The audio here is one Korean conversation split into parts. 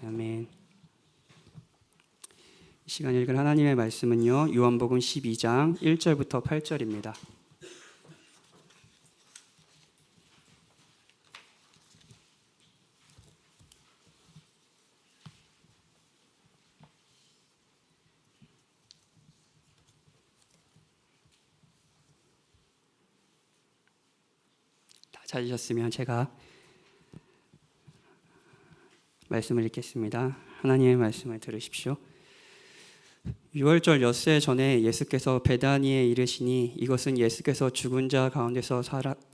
아멘. 이 시간 읽을 하나님의 말씀은요, 요한복음 12장 1절부터 8절입니다. 다 찾으셨으면 제가 말씀을 읽겠습니다. 하나님의 말씀을 들으십시오. 6월절 엿새 전에 예수께서 베다니에 이르시니 이것은 예수께서 죽은 자 가운데서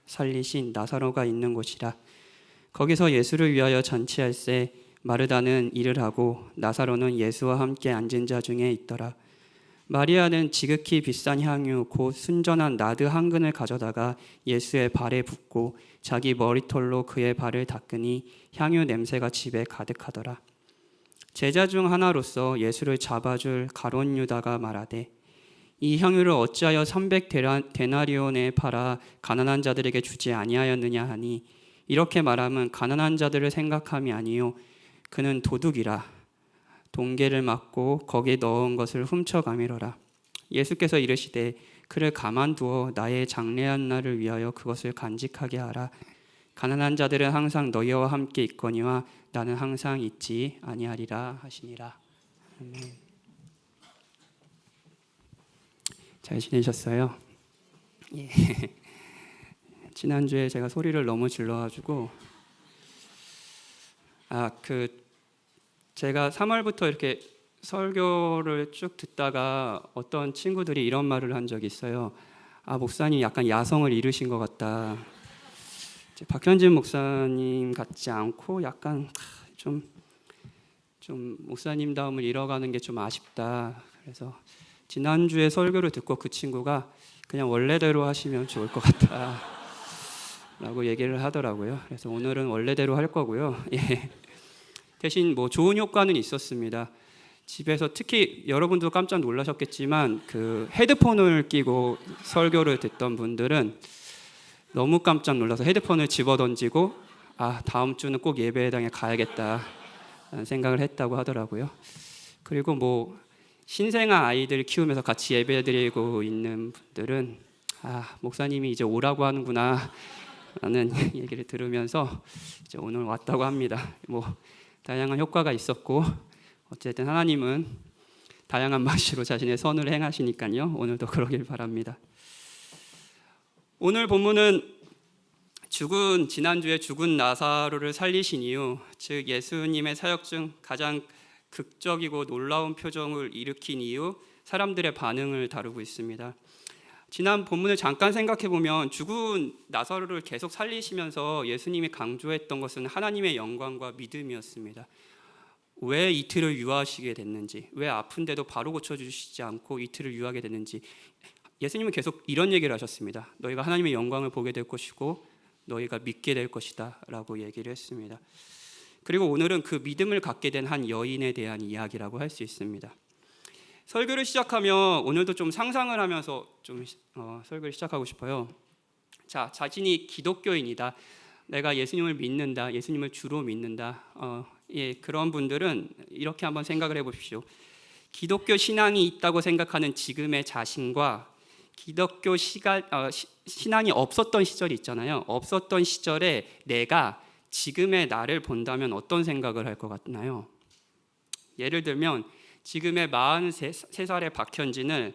살리신 나사로가 있는 곳이라. 거기서 예수를 위하여 잔치할새 마르다는 일을 하고 나사로는 예수와 함께 앉은 자 중에 있더라. 마리아는 지극히 비싼 향유 곧 순전한 나드 한 근을 가져다가 예수의 발에 붓고 자기 머리털로 그의 발을 닦으니 향유 냄새가 집에 가득하더라. 제자 중 하나로서 예수를 잡아줄 가룟 유다가 말하되 이 향유를 어찌하여 300데나리온에 팔아 가난한 자들에게 주지 아니하였느냐 하니 이렇게 말함은 가난한 자들을 생각함이 아니요 그는 도둑이라 동계를 맞고 거기에 넣은 것을 훔쳐가미러라. 예수께서 이르시되 그를 가만두어 나의 장래한 날을 위하여 그것을 간직하게 하라. 가난한 자들은 항상 너희와 함께 있거니와 나는 항상 있지 아니하리라 하시니라. 아멘. 잘 지내셨어요? 예. 지난주에 제가 소리를 너무 질러가지고 제가 3월부터 이렇게 설교를 쭉 듣다가 어떤 친구들이 이런 말을 한 적이 있어요. 목사님 약간 야성을 잃으신 것 같다. 박현진 목사님 같지 않고 약간 좀 목사님다움을 잃어가는 게 좀 아쉽다. 그래서 지난주에 설교를 듣고 그 친구가 그냥 원래대로 하시면 좋을 것 같다 라고 얘기를 하더라고요. 그래서 오늘은 원래대로 할 거고요. 예. 대신 좋은 효과는 있었습니다. 집에서 특히 여러분도 깜짝 놀라셨겠지만 그 헤드폰을 끼고 설교를 듣던 분들은 너무 깜짝 놀라서 헤드폰을 집어던지고 다음 주는 꼭 예배당에 가야겠다 생각을 했다고 하더라고요. 그리고 신생아 아이들 키우면서 같이 예배드리고 있는 분들은 목사님이 이제 오라고 하는구나 라는 얘기를 들으면서 이제 오늘 왔다고 합니다. 다양한 효과가 있었고 어쨌든 하나님은 다양한 방식으로 자신의 선을 행하시니까요. 오늘도 그러길 바랍니다. 오늘 본문은 지난주에 죽은 나사로를 살리신 이유, 즉 예수님의 사역 중 가장 극적이고 놀라운 표정을 일으킨 이유, 사람들의 반응을 다루고 있습니다. 지난 본문을 잠깐 생각해 보면 죽은 나사로를 계속 살리시면서 예수님이 강조했던 것은 하나님의 영광과 믿음이었습니다. 왜 이틀을 유하시게 됐는지, 왜 아픈데도 바로 고쳐주시지 않고 이틀을 유하게 됐는지, 예수님은 계속 이런 얘기를 하셨습니다. 너희가 하나님의 영광을 보게 될 것이고 너희가 믿게 될 것이다 라고 얘기를 했습니다. 그리고 오늘은 그 믿음을 갖게 된 한 여인에 대한 이야기라고 할 수 있습니다. 설교를 시작하며 오늘도 좀 상상을 하면서 설교를 시작하고 싶어요. 자신이 기독교인이다, 내가 예수님을 믿는다, 예수님을 주로 믿는다, 그런 분들은 이렇게 한번 생각을 해보십시오. 기독교 신앙이 있다고 생각하는 지금의 자신과 기독교 신앙이 없었던 시절이 있잖아요. 없었던 시절에 내가 지금의 나를 본다면 어떤 생각을 할 것 같나요? 예를 들면 지금의 43살의 박현진은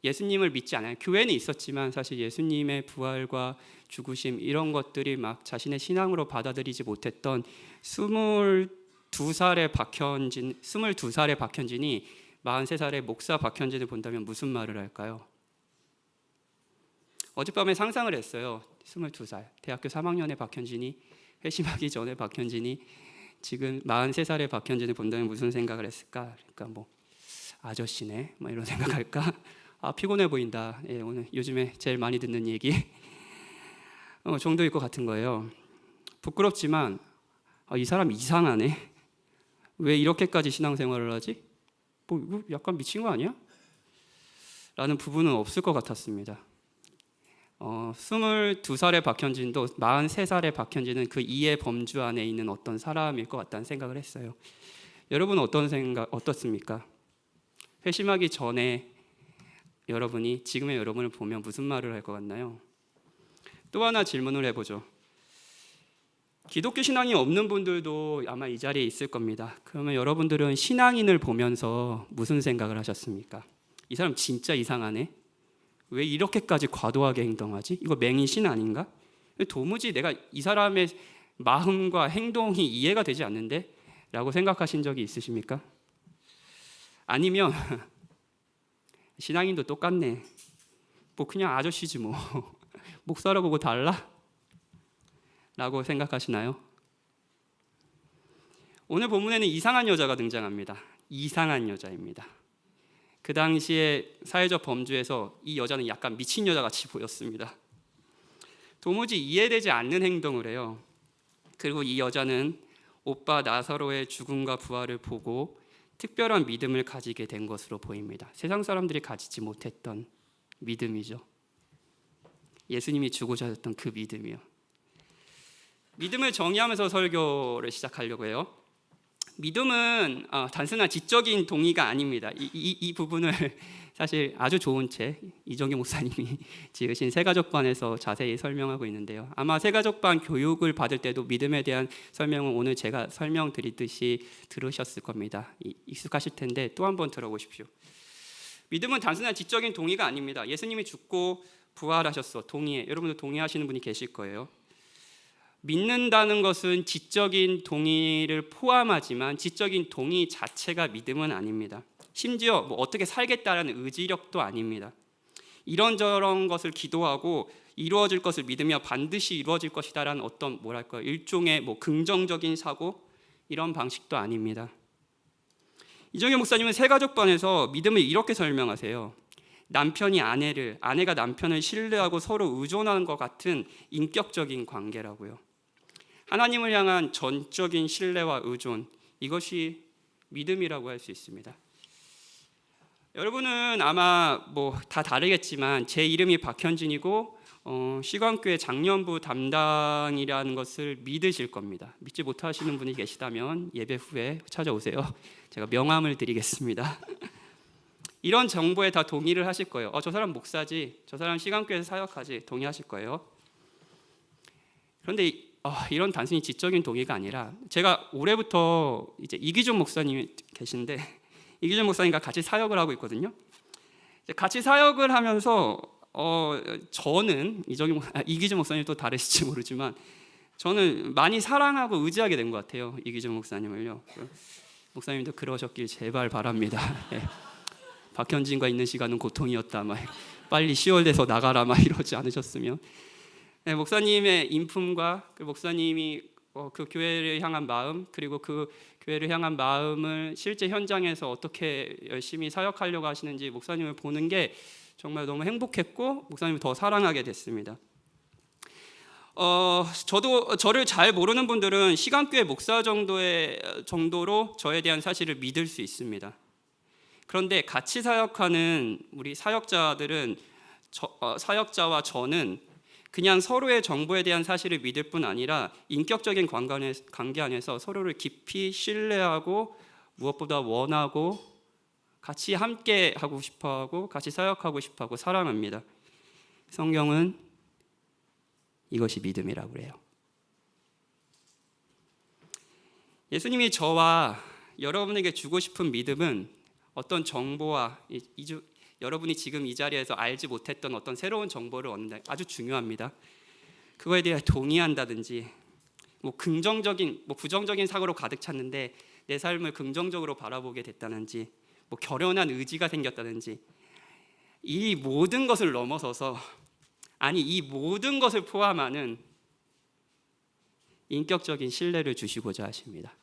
예수님을 믿지 않아요. 교회는 있었지만 사실 예수님의 부활과 죽으심 이런 것들이 막 자신의 신앙으로 받아들이지 못했던 22살의 박현진이 43살의 목사 박현진을 본다면 무슨 말을 할까요? 어젯밤에 상상을 했어요. 22살 대학교 3학년의 박현진이, 회심하기 전에 박현진이 지금 43살의 박현진을 본다면 무슨 생각을 했을까? 그러니까 아저씨네 이런 생각할까? 피곤해 보인다. 오늘 요즘에 제일 많이 듣는 얘기 정도일 것 같은 거예요. 부끄럽지만 이 사람 이상하네. 왜 이렇게까지 신앙생활을 하지? 이거 약간 미친 거 아니야? 라는 부분은 없을 것 같았습니다. 22살의 박현진도 43살의 박현진은 그 이해 범주 안에 있는 어떤 사람일 것 같다는 생각을 했어요. 여러분은 어떻습니까? 회심하기 전에 여러분이 지금의 여러분을 보면 무슨 말을 할 것 같나요? 또 하나 질문을 해보죠. 기독교 신앙이 없는 분들도 아마 이 자리에 있을 겁니다. 그러면 여러분들은 신앙인을 보면서 무슨 생각을 하셨습니까? 이 사람 진짜 이상하네? 왜 이렇게까지 과도하게 행동하지? 이거 맹인신 아닌가? 도무지 내가 이 사람의 마음과 행동이 이해가 되지 않는데? 라고 생각하신 적이 있으십니까? 아니면 신앙인도 똑같네, 뭐 그냥 아저씨지 뭐 목사라고 뭐 달라? 라고 생각하시나요? 오늘 본문에는 이상한 여자가 등장합니다. 이상한 여자입니다. 그 당시에 사회적 범주에서 이 여자는 약간 미친 여자같이 보였습니다. 도무지 이해되지 않는 행동을 해요. 그리고 이 여자는 오빠 나사로의 죽음과 부활을 보고 특별한 믿음을 가지게 된 것으로 보입니다. 세상 사람들이 가지지 못했던 믿음이죠. 예수님이 죽으셨던 그 믿음이요. 믿음을 정의하면서 설교를 시작하려고 해요. 믿음은 단순한 지적인 동의가 아닙니다. 이 부분을 사실 아주 좋은 책 이정규 목사님이 지으신 새가족반에서 자세히 설명하고 있는데요. 아마 새가족반 교육을 받을 때도 믿음에 대한 설명은 오늘 제가 설명드리듯이 들으셨을 겁니다. 익숙하실 텐데 또 한번 들어보십시오. 믿음은 단순한 지적인 동의가 아닙니다. 예수님이 죽고 부활하셨어, 동의해. 여러분도 동의하시는 분이 계실 거예요. 믿는다는 것은 지적인 동의를 포함하지만 지적인 동의 자체가 믿음은 아닙니다. 심지어 뭐 어떻게 살겠다라는 의지력도 아닙니다. 이런저런 것을 기도하고 이루어질 것을 믿으며 반드시 이루어질 것이다라는 어떤 일종의 뭐 긍정적인 사고, 이런 방식도 아닙니다. 이정현 목사님은 새가족반에서 믿음을 이렇게 설명하세요. 남편이 아내가 남편을 신뢰하고 서로 의존하는 것 같은 인격적인 관계라고요. 하나님을 향한 전적인 신뢰와 의존, 이것이 믿음이라고 할 수 있습니다. 여러분은 아마 뭐 다 다르겠지만 제 이름이 박현진이고 시광교회 장년부 담당이라는 것을 믿으실 겁니다. 믿지 못하시는 분이 계시다면 예배 후에 찾아오세요. 제가 명함을 드리겠습니다. 이런 정보에 다 동의를 하실 거예요. 저 사람 목사지, 저 사람 시간교회에서 사역하지, 동의하실 거예요. 그런데 이런 단순히 지적인 동의가 아니라, 제가 올해부터 이제 이기준 목사님이 계신데 이기준 목사님과 같이 사역을 하고 있거든요. 같이 사역을 하면서 저는 이기준 목사님 또 다르실지 모르지만 저는 많이 사랑하고 의지하게 된 것 같아요. 이기준 목사님을요. 목사님도 그러셨길 제발 바랍니다. 네. 박현진과 있는 시간은 고통이었다. 빨리 10월 돼서 나가라 이러지 않으셨으면. 네, 목사님의 인품과 그 목사님이 그 교회를 향한 마음, 그리고 그 교회를 향한 마음을 실제 현장에서 어떻게 열심히 사역하려고 하시는지 목사님을 보는 게 정말 너무 행복했고 목사님을 더 사랑하게 됐습니다. 저를 잘 모르는 분들은 시간교회 목사 정도로 저에 대한 사실을 믿을 수 있습니다. 그런데 같이 사역하는 우리 사역자들은 사역자와 저는 그냥 서로의 정보에 대한 사실을 믿을 뿐 아니라 인격적인 관계 안에서 서로를 깊이 신뢰하고 무엇보다 원하고 같이 함께 하고 싶어하고 같이 사역하고 싶어하고 사랑합니다. 성경은 이것이 믿음이라고 해요. 예수님이 저와 여러분에게 주고 싶은 믿음은 어떤 정보와 여러분이 지금 이 자리에서 알지 못했던 어떤 새로운 정보를 얻는다, 아주 중요합니다. 그거에 대해 동의한다든지 긍정적인 부정적인 사고로 가득 찼는데 내 삶을 긍정적으로 바라보게 됐다든지 결연한 의지가 생겼다든지, 이 모든 것을 넘어서서, 이 모든 것을 포함하는 인격적인 신뢰를 주시고자 하십니다.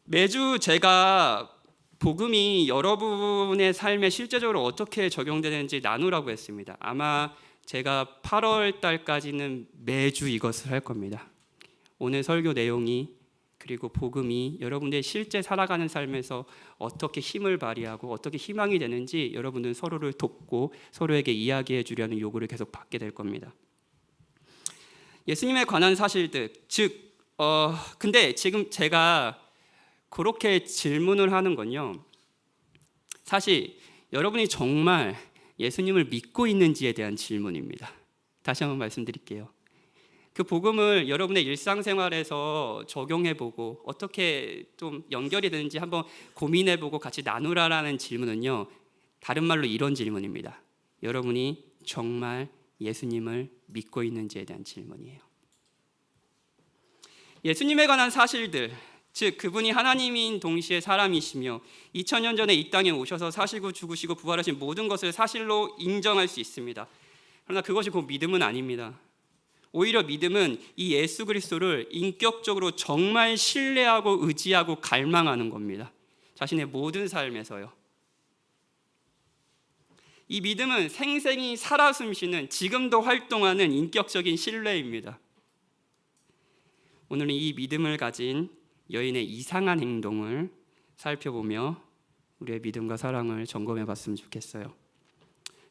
매주 제가 복음이 여러분의 삶에 실제적으로 어떻게 적용되는지 나누라고 했습니다. 아마 제가 8월 달까지는 매주 이것을 할 겁니다. 오늘 설교 내용이, 그리고 복음이 여러분들의 실제 살아가는 삶에서 어떻게 힘을 발휘하고 어떻게 희망이 되는지 여러분은 서로를 돕고 서로에게 이야기해 주려는 요구를 계속 받게 될 겁니다. 예수님에 관한 사실들, 근데 지금 제가 그렇게 질문을 하는 건요, 사실 여러분이 정말 예수님을 믿고 있는지에 대한 질문입니다. 다시 한번 말씀드릴게요. 그 복음을 여러분의 일상생활에서 적용해보고 어떻게 좀 연결이 되는지 한번 고민해보고 같이 나누라라는 질문은요, 다른 말로 이런 질문입니다. 여러분이 정말 예수님을 믿고 있는지에 대한 질문이에요. 예수님에 관한 사실들, 즉 그분이 하나님인 동시에 사람이시며 2000년 전에 이 땅에 오셔서 사시고 죽으시고 부활하신 모든 것을 사실로 인정할 수 있습니다. 그러나 그것이 곧 믿음은 아닙니다. 오히려 믿음은 이 예수 그리스도를 인격적으로 정말 신뢰하고 의지하고 갈망하는 겁니다. 자신의 모든 삶에서요. 이 믿음은 생생히 살아 숨쉬는, 지금도 활동하는 인격적인 신뢰입니다. 오늘은 이 믿음을 가진 여인의 이상한 행동을 살펴보며 우리의 믿음과 사랑을 점검해 봤으면 좋겠어요.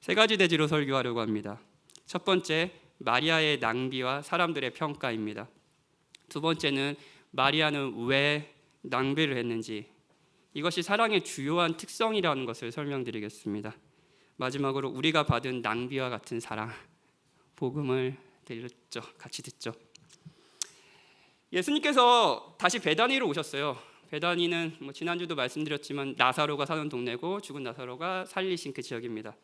3가지 대지로 설교하려고 합니다. 첫 번째, 마리아의 낭비와 사람들의 평가입니다. 두 번째는 마리아는 왜 낭비를 했는지, 이것이 사랑의 주요한 특성이라는 것을 설명드리겠습니다. 마지막으로 우리가 받은 낭비와 같은 사랑, 복음을 들었죠. 같이 듣죠. 예수님께서 다시 베다니로 오셨어요. 베다니는 지난주도 말씀드렸지만 나사로가 사는 동네고 죽은 나사로가 살리신 그 지역입니다.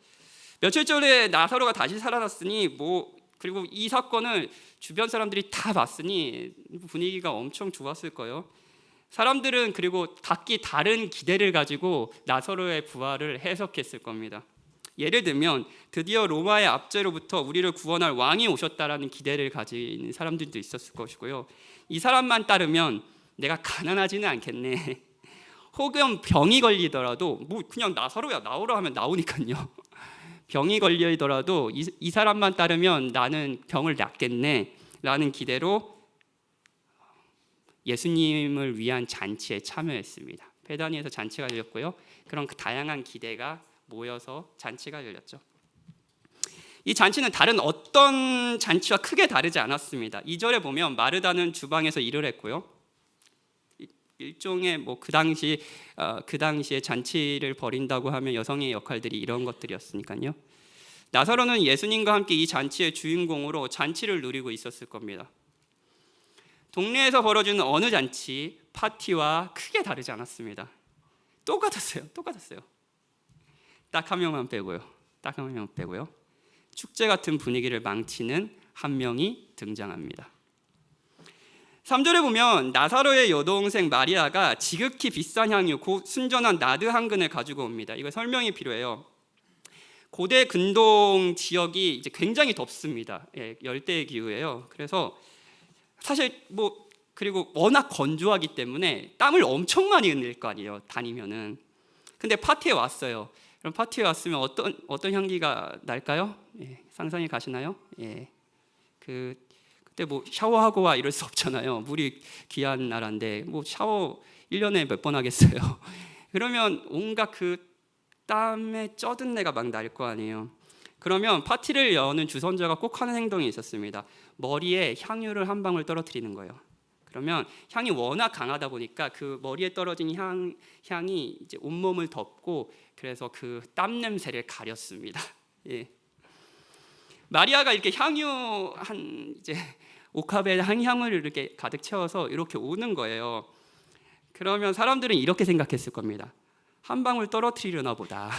며칠 전에 나사로가 다시 살아났으니 그리고 이 사건을 주변 사람들이 다 봤으니 분위기가 엄청 좋았을 거예요. 사람들은 그리고 각기 다른 기대를 가지고 나사로의 부활을 해석했을 겁니다. 예를 들면 드디어 로마의 압제로부터 우리를 구원할 왕이 오셨다라는 기대를 가진 사람들도 있었을 것이고요. 이 사람만 따르면 내가 가난하지는 않겠네. 혹은 병이 걸리더라도 그냥 나사로야 나오라 하면 나오니까요. 병이 걸리더라도 이 사람만 따르면 나는 병을 낫겠네 라는 기대로 예수님을 위한 잔치에 참여했습니다. 베다니에서 잔치가 열렸고요. 그런 다양한 기대가 모여서 잔치가 열렸죠. 이 잔치는 다른 어떤 잔치와 크게 다르지 않았습니다. 2절에 보면 마르다는 주방에서 일을 했고요. 일종의 그 당시에 잔치를 벌인다고 하면 여성의 역할들이 이런 것들이었으니까요. 나사로는 예수님과 함께 이 잔치의 주인공으로 잔치를 누리고 있었을 겁니다. 동네에서 벌어지는 어느 잔치, 파티와 크게 다르지 않았습니다. 똑같았어요. 딱 한 명만 빼고요. 축제 같은 분위기를 망치는 한 명이 등장합니다. 3절에 보면 나사로의 여동생 마리아가 지극히 비싼 향유, 순전한 나드 한 근을 가지고 옵니다. 이거 설명이 필요해요. 고대 근동 지역이 이제 굉장히 덥습니다. 열대의 기후예요. 그래서 사실 그리고 워낙 건조하기 때문에 땀을 엄청 많이 흘릴 거 아니에요. 다니면은. 근데 파티에 왔어요. 그럼 파티에 왔으면 어떤 향기가 날까요? 상상이 가시나요? 그때 샤워하고 와 이럴 수 없잖아요. 물이 귀한 나라인데 샤워 1년에 몇 번 하겠어요. 그러면 온갖 그 땀에 쩌든 내가 막 날 거 아니에요. 그러면 파티를 여는 주선자가 꼭 하는 행동이 있었습니다. 머리에 향유를 한 방울 떨어뜨리는 거예요. 그러면 향이 워낙 강하다 보니까 그 머리에 떨어진 향이 이제 온몸을 덮고 그래서 그 땀 냄새를 가렸습니다. 마리아가 이렇게 향유 이제 옥합에 향을 이렇게 가득 채워서 이렇게 오는 거예요. 그러면 사람들은 이렇게 생각했을 겁니다. 한 방울 떨어뜨리려나 보다.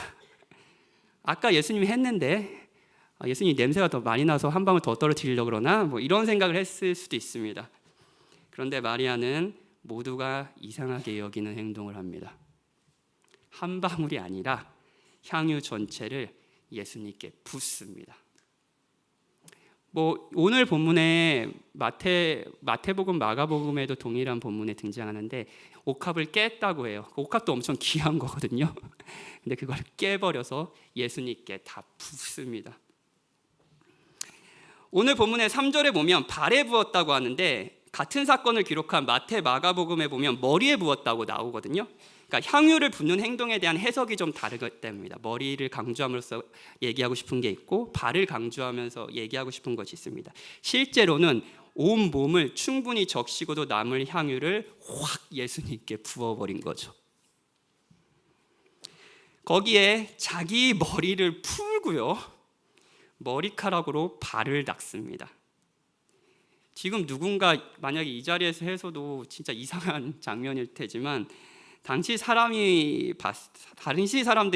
아까 예수님이 했는데 예수님 냄새가 더 많이 나서 한 방울 더 떨어뜨리려고 그러나 이런 생각을 했을 수도 있습니다. 그런데 마리아는 모두가 이상하게 여기는 행동을 합니다. 한 방울이 아니라 향유 전체를 예수님께 붓습니다. 오늘 본문에 마태복음, 마가복음에도 동일한 본문에 등장하는데 옥합을 깼다고 해요. 옥합도 엄청 귀한 거거든요. 근데 그걸 깨버려서 예수님께 다 붓습니다. 오늘 본문의 3절에 보면 발에 부었다고 하는데 같은 사건을 기록한 마태, 마가복음에 보면 머리에 부었다고 나오거든요. 그러니까 향유를 붓는 행동에 대한 해석이 좀 다르기 때문입니다. 머리를 강조함으로써 얘기하고 싶은 게 있고 발을 강조하면서 얘기하고 싶은 것이 있습니다. 실제로는 온 몸을 충분히 적시고도 남을 향유를 확 예수님께 부어버린 거죠. 거기에 자기 머리를 풀고요, 머리카락으로 발을 닦습니다. 지금 누군가 만약에 이 자리에서 해서도 진짜 이상한 장면일 테지만 당시 사람들이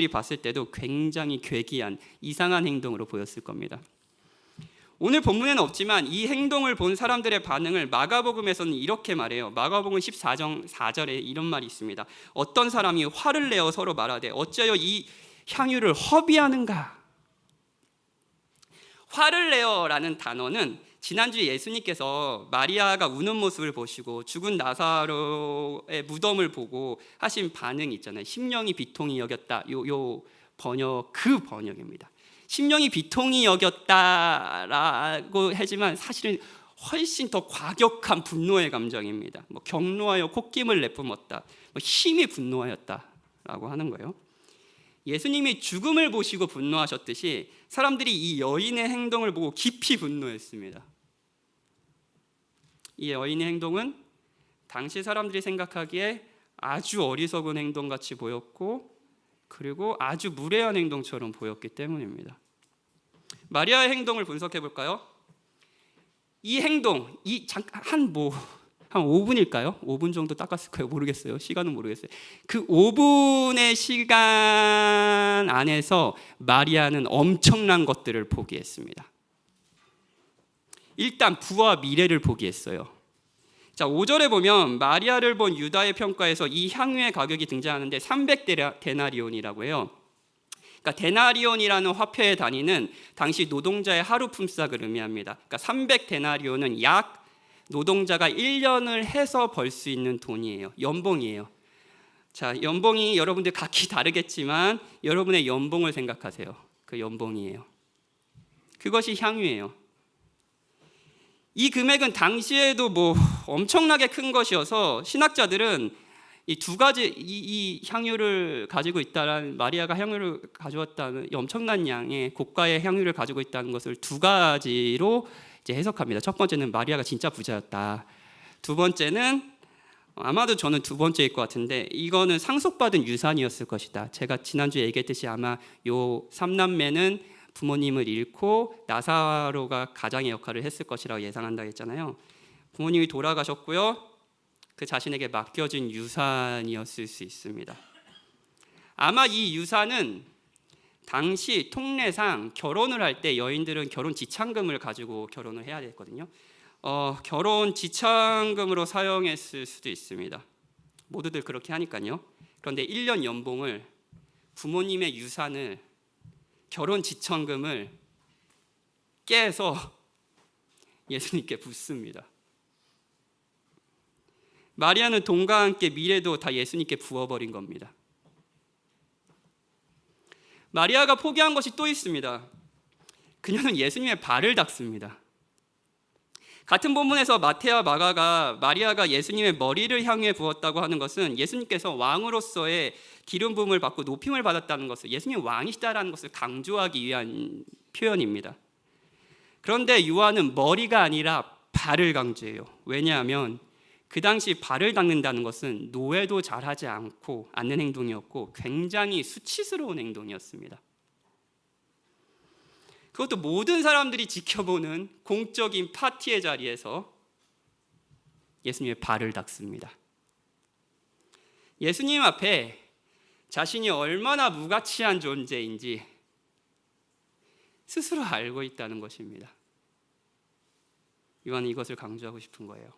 봤을 때도 굉장히 괴기한 이상한 행동으로 보였을 겁니다. 오늘 본문에는 없지만 이 행동을 본 사람들의 반응을 마가복음에서는 이렇게 말해요. 마가복음 14장 4절에 이런 말이 있습니다. 어떤 사람이 화를 내어 서로 말하되 어찌하여 이 향유를 허비하는가. 화를 내어라는 단어는 지난주에 예수님께서 마리아가 우는 모습을 보시고 죽은 나사로의 무덤을 보고 하신 반응이 있잖아요. 심령이 비통히 여겼다. 요 번역, 그 번역입니다. 심령이 비통히 여겼다라고 하지만 사실은 훨씬 더 과격한 분노의 감정입니다. 경노하여 콧김을 내뿜었다. 힘이 분노하였다라고 하는 거예요. 예수님이 죽음을 보시고 분노하셨듯이 사람들이 이 여인의 행동을 보고 깊이 분노했습니다. 이 여인의 행동은 당시 사람들이 생각하기에 아주 어리석은 행동같이 보였고, 그리고 아주 무례한 행동처럼 보였기 때문입니다. 마리아의 행동을 분석해 볼까요? 이 행동, 한 5분일까요? 5분 정도 닦았을까요? 모르겠어요. 시간은 모르겠어요. 그 5분의 시간 안에서 마리아는 엄청난 것들을 포기했습니다. 일단 부와 미래를 포기했어요. 자, 5절에 보면 마리아를 본 유다의 평가에서 이 향유의 가격이 등장하는데 300데나리온이라고 해요. 그러니까 데나리온이라는 화폐의 단위는 당시 노동자의 하루 품삯을 의미합니다. 그러니까 300데나리온은 약 노동자가 1년을 해서 벌 수 있는 돈이에요. 연봉이에요. 자, 연봉이 여러분들 각기 다르겠지만 여러분의 연봉을 생각하세요. 그 연봉이에요. 그것이 향유예요. 이 금액은 당시에도 엄청나게 큰 것이어서 신학자들은 이 두 가지, 이 향유를 가지고 있다는, 마리아가 향유를 가져왔다는 엄청난 양의 고가의 향유를 가지고 있다는 것을 두 가지로 이제 해석합니다. 첫 번째는 마리아가 진짜 부자였다. 두 번째는 아마도 저는 두 번째일 것 같은데 이거는 상속받은 유산이었을 것이다. 제가 지난주에 얘기했듯이 아마 요 3남매는 부모님을 잃고 나사로가 가장의 역할을 했을 것이라고 예상한다 했잖아요. 부모님이 돌아가셨고요. 그 자신에게 맡겨진 유산이었을 수 있습니다. 아마 이 유산은 당시 통례상 결혼을 할 때 여인들은 결혼 지참금을 가지고 결혼을 해야 됐거든요. 결혼 지참금으로 사용했을 수도 있습니다. 모두들 그렇게 하니까요. 그런데 1년 연봉을, 부모님의 유산을, 결혼 지참금을 깨서 예수님께 붓습니다. 마리아는 돈과 함께 미래도 다 예수님께 부어버린 겁니다. 마리아가 포기한 것이 또 있습니다. 그녀는 예수님의 발을 닦습니다. 같은 본문에서 마태와 마가가 마리아가 예수님의 머리를 향해 부었다고 하는 것은 예수님께서 왕으로서의 기름 부음을 받고 높임을 받았다는 것을, 예수님이 왕이시다라는 것을 강조하기 위한 표현입니다. 그런데 요한은 머리가 아니라 발을 강조해요. 왜냐하면 그 당시 발을 닦는다는 것은 노예도 잘하지 않는 행동이었고 굉장히 수치스러운 행동이었습니다. 그것도 모든 사람들이 지켜보는 공적인 파티의 자리에서 예수님의 발을 닦습니다. 예수님 앞에 자신이 얼마나 무가치한 존재인지 스스로 알고 있다는 것입니다. 요한은 이것을 강조하고 싶은 거예요.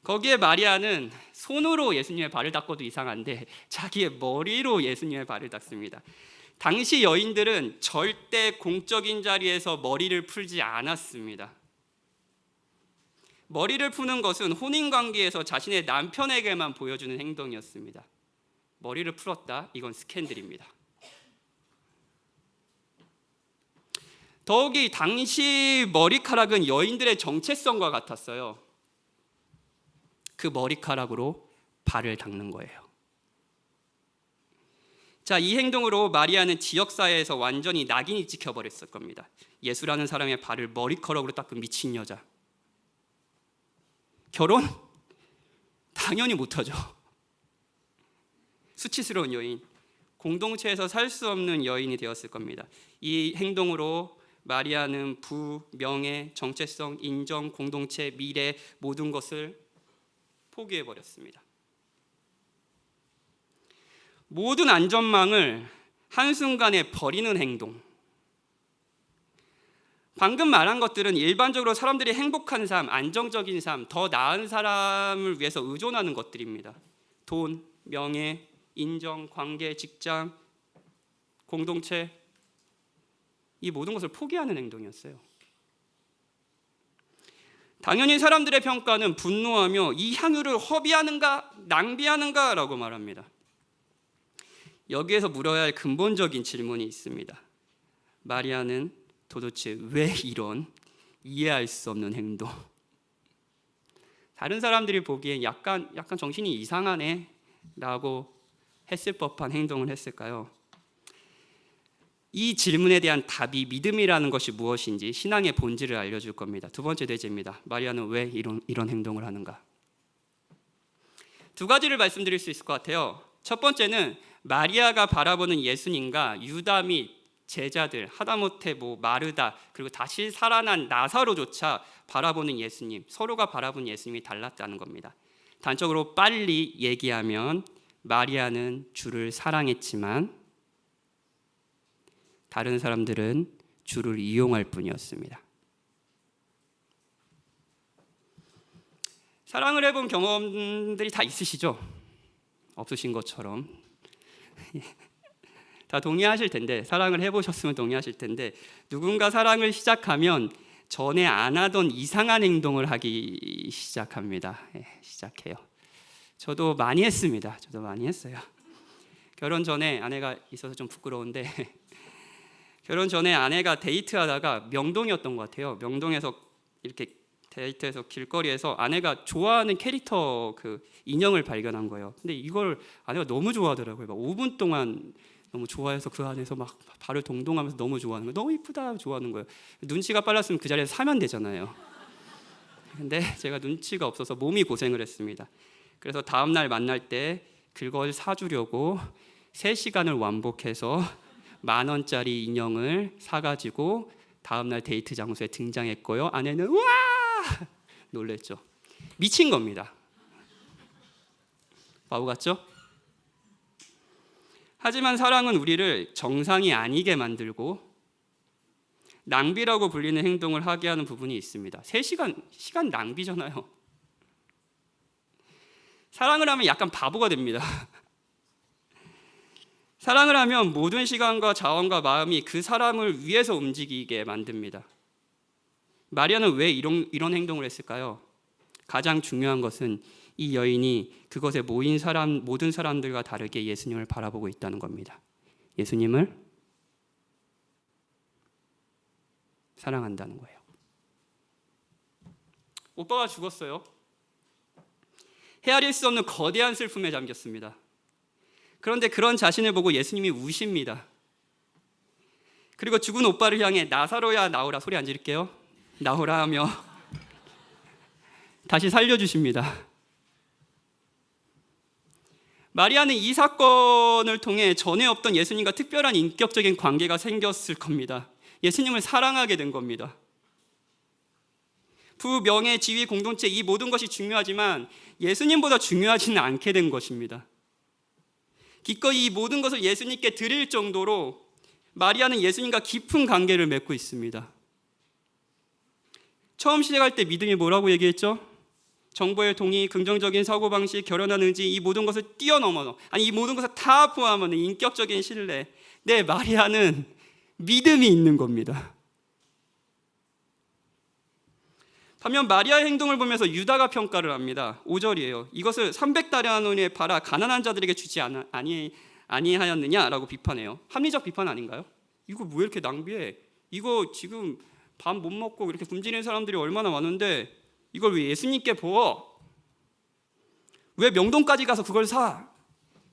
거기에 마리아는 손으로 예수님의 발을 닦고도 이상한데 자기의 머리로 예수님의 발을 닦습니다. 당시 여인들은 절대 공적인 자리에서 머리를 풀지 않았습니다. 머리를 푸는 것은 혼인관계에서 자신의 남편에게만 보여주는 행동이었습니다. 머리를 풀었다, 이건 스캔들입니다. 더욱이 당시 머리카락은 여인들의 정체성과 같았어요. 그 머리카락으로 발을 닦는 거예요. 자, 이 행동으로 마리아는 지역사회에서 완전히 낙인이 찍혀버렸을 겁니다. 예수라는 사람의 발을 머리카락으로 닦은 미친 여자. 결혼? 당연히 못하죠. 수치스러운 여인, 공동체에서 살 수 없는 여인이 되었을 겁니다. 이 행동으로 마리아는 부, 명예, 정체성, 인정, 공동체, 미래 모든 것을 포기해버렸습니다. 모든 안전망을 한순간에 버리는 행동. 방금 말한 것들은 일반적으로 사람들이 행복한 삶, 안정적인 삶, 더 나은 사람을 위해서 의존하는 것들입니다. 돈, 명예, 인정, 관계, 직장, 공동체, 이 모든 것을 포기하는 행동이었어요. 당연히 사람들의 평가는 분노하며 이 향유를 허비하는가, 낭비하는가 라고 말합니다. 여기에서 물어야 할 근본적인 질문이 있습니다. 마리아는 도대체 왜 이런 이해할 수 없는 행동, 다른 사람들이 보기엔 약간 정신이 이상하네 라고 했을 법한 행동을 했을까요? 이 질문에 대한 답이 믿음이라는 것이 무엇인지 신앙의 본질을 알려줄 겁니다. 두 번째 대제입니다. 마리아는 왜 이런 행동을 하는가? 두 가지를 말씀드릴 수 있을 것 같아요. 첫 번째는 마리아가 바라보는 예수님과 유다 및 제자들, 하다못해 마르다, 그리고 다시 살아난 나사로조차 바라보는 예수님, 서로가 바라보는 예수님이 달랐다는 겁니다. 단적으로 빨리 얘기하면 마리아는 주를 사랑했지만 다른 사람들은 주를 이용할 뿐이었습니다. 사랑을 해본 경험들이 다 있으시죠? 없으신 것처럼 다 동의하실 텐데, 사랑을 해보셨으면 동의하실 텐데, 누군가 사랑을 시작하면 전에 안 하던 이상한 행동을 하기 시작합니다. 시작해요. 저도 많이 했습니다. 저도 많이 했어요. 결혼 전에 아내가 있어서 좀 부끄러운데 결혼 전에 아내가 데이트하다가 명동이었던 것 같아요. 명동에서 이렇게 데이트해서 길거리에서 아내가 좋아하는 캐릭터 그 인형을 발견한 거예요. 근데 이걸 아내가 너무 좋아하더라고요. 막 5분 동안 너무 좋아해서 그 안에서 막 발을 동동하면서 너무 좋아하는 거예요. 너무 이쁘다 좋아하는 거예요. 눈치가 빨랐으면 그 자리에서 사면 되잖아요. 근데 제가 눈치가 없어서 몸이 고생을 했습니다. 그래서 다음 날 만날 때 그걸 사주려고 3시간을 완복해서 10,000원짜리 인형을 사가지고 다음 날 데이트 장소에 등장했고요. 아내는 우와 놀랬죠. 미친 겁니다. 바보 같죠? 하지만 사랑은 우리를 정상이 아니게 만들고 낭비라고 불리는 행동을 하게 하는 부분이 있습니다. 3시간 시간 낭비잖아요. 사랑을 하면 약간 바보가 됩니다. 사랑을 하면 모든 시간과 자원과 마음이 그 사람을 위해서 움직이게 만듭니다. 마리아는 왜 이런 행동을 했을까요? 가장 중요한 것은 이 여인이 그것에 모인 모든 사람들과 다르게 예수님을 바라보고 있다는 겁니다. 예수님을 사랑한다는 거예요. 오빠가 죽었어요. 헤아릴 수 없는 거대한 슬픔에 잠겼습니다. 그런데 그런 자신을 보고 예수님이 우십니다. 그리고 죽은 오빠를 향해 나사로야 나오라, 소리 안 지를게요. 나오라 하며 다시 살려주십니다. 마리아는 이 사건을 통해 전에 없던 예수님과 특별한 인격적인 관계가 생겼을 겁니다. 예수님을 사랑하게 된 겁니다. 부, 명예, 지위, 공동체 이 모든 것이 중요하지만 예수님보다 중요하지는 않게 된 것입니다. 기꺼이 이 모든 것을 예수님께 드릴 정도로 마리아는 예수님과 깊은 관계를 맺고 있습니다. 처음 시작할 때 믿음이 뭐라고 얘기했죠? 정보의 동의, 긍정적인 사고방식, 결연한 의지 이 모든 것을 뛰어넘어서 이 모든 것을 다 포함하는 인격적인 신뢰. 네, 마리아는 믿음이 있는 겁니다. 반면 마리아의 행동을 보면서 유다가 평가를 합니다. 5절이에요. 이것을 300다라논에 팔아 가난한 자들에게 주지 아니하였느냐라고 비판해요. 합리적 비판 아닌가요? 이거 왜 이렇게 낭비해? 이거 지금 밥 못 먹고 이렇게 굶주리는 사람들이 얼마나 많은데 이걸 왜 예수님께 부어? 왜 명동까지 가서 그걸 사?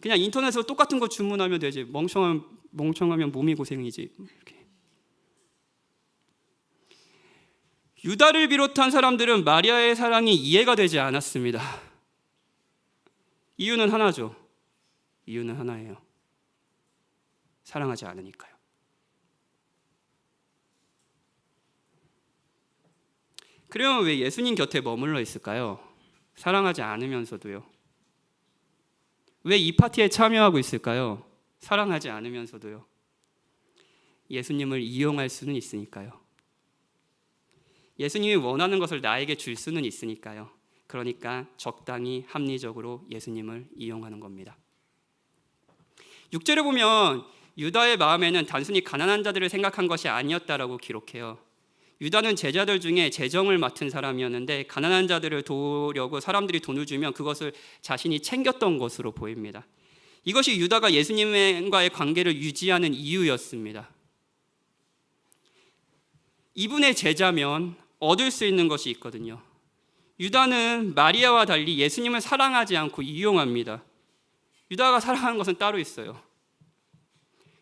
그냥 인터넷으로 똑같은 거 주문하면 되지. 멍청하면 몸이 고생이지. 이렇게. 유다를 비롯한 사람들은 마리아의 사랑이 이해가 되지 않았습니다. 이유는 하나죠. 이유는 하나예요. 사랑하지 않으니까요. 그러면 왜 예수님 곁에 머물러 있을까요? 사랑하지 않으면서도요. 왜 이 파티에 참여하고 있을까요? 사랑하지 않으면서도요. 예수님을 이용할 수는 있으니까요. 예수님이 원하는 것을 나에게 줄 수는 있으니까요. 그러니까 적당히 합리적으로 예수님을 이용하는 겁니다. 6절에 보면 유다의 마음에는 단순히 가난한 자들을 생각한 것이 아니었다라고 기록해요. 유다는 제자들 중에 재정을 맡은 사람이었는데 가난한 자들을 도우려고 사람들이 돈을 주면 그것을 자신이 챙겼던 것으로 보입니다. 이것이 유다가 예수님과의 관계를 유지하는 이유였습니다. 이분의 제자면 얻을 수 있는 것이 있거든요. 유다는 마리아와 달리 예수님을 사랑하지 않고 이용합니다. 유다가 사랑하는 것은 따로 있어요.